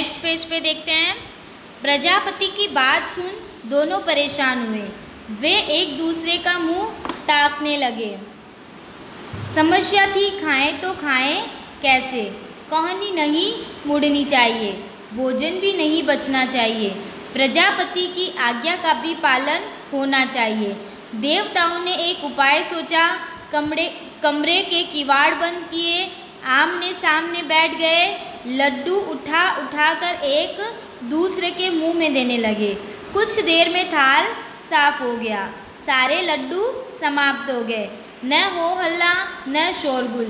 Next page पे देखते हैं। प्रजापति की बात सुन दोनों परेशान हुए। वे एक दूसरे का मुंह ताकने लगे। समस्या थी, खाएं तो खाएं कैसे। कहानी नहीं मुड़नी चाहिए, भोजन भी नहीं बचना चाहिए, प्रजापति की आज्ञा का भी पालन होना चाहिए। देवताओं ने एक उपाय सोचा। कमरे के किवाड़ बंद किए, आमने सामने बैठ गए, लड्डू उठा उठाकर एक दूसरे के मुंह में देने लगे। कुछ देर में थाल साफ हो गया, सारे लड्डू समाप्त हो गए। न हो हल्ला न शोरगुल।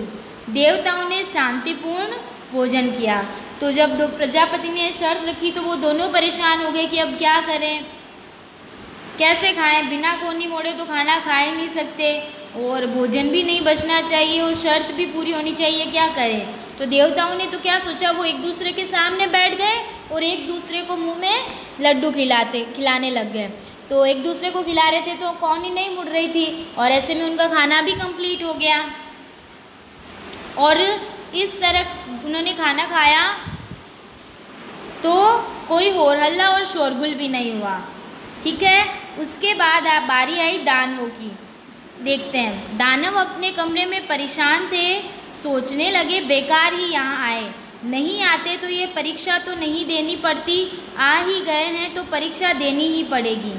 देवताओं ने शांतिपूर्ण भोजन किया। तो जब प्रजापति ने शर्त रखी तो वो दोनों परेशान हो गए कि अब क्या करें, कैसे खाएं। बिना कोनी मोड़े तो खाना खा ही नहीं सकते और भोजन भी नहीं बचना चाहिए और शर्त भी पूरी होनी चाहिए, क्या करें। तो देवताओं ने तो क्या सोचा, वो एक दूसरे के सामने बैठ गए और एक दूसरे को मुंह में लड्डू खिलाने लग गए। तो एक दूसरे को खिला रहे थे तो कौन ही नहीं मुड़ रही थी और ऐसे में उनका खाना भी कंप्लीट हो गया। और इस तरह उन्होंने खाना खाया तो कोई होर हल्ला और शोरगुल भी नहीं हुआ। ठीक है, उसके बाद बारी आई दानवों की। देखते हैं। दानव अपने कमरे में परेशान थे, सोचने लगे बेकार ही यहाँ आए, नहीं आते तो ये परीक्षा तो नहीं देनी पड़ती, आ ही गए हैं तो परीक्षा देनी ही पड़ेगी।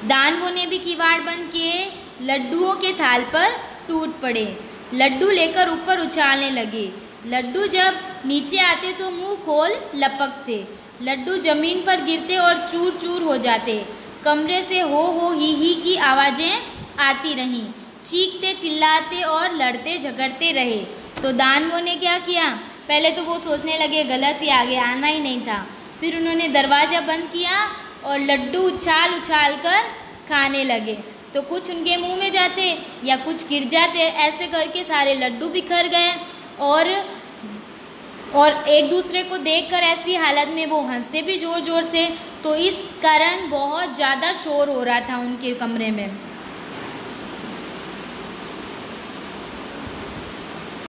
दानवों ने भी किवाड़ बंद किए, लड्डुओं के थाल पर टूट पड़े, लड्डू लेकर ऊपर उछालने लगे। लड्डू जब नीचे आते तो मुंह खोल लपकते, लड्डू जमीन पर गिरते और चूर चूर हो जाते। कमरे से हो ही की आवाज़ें आती रहीं, चीखते चिल्लाते और लड़ते झगड़ते रहे। तो दानवों ने क्या किया, पहले तो वो सोचने लगे गलत ही आगे आना ही नहीं था। फिर उन्होंने दरवाज़ा बंद किया और लड्डू उछाल उछाल कर खाने लगे। तो कुछ उनके मुंह में जाते या कुछ गिर जाते, ऐसे करके सारे लड्डू बिखर गए और एक दूसरे को देखकर ऐसी हालत में वो हंसते भी ज़ोर ज़ोर से। तो इस कारण बहुत ज़्यादा शोर हो रहा था उनके कमरे में।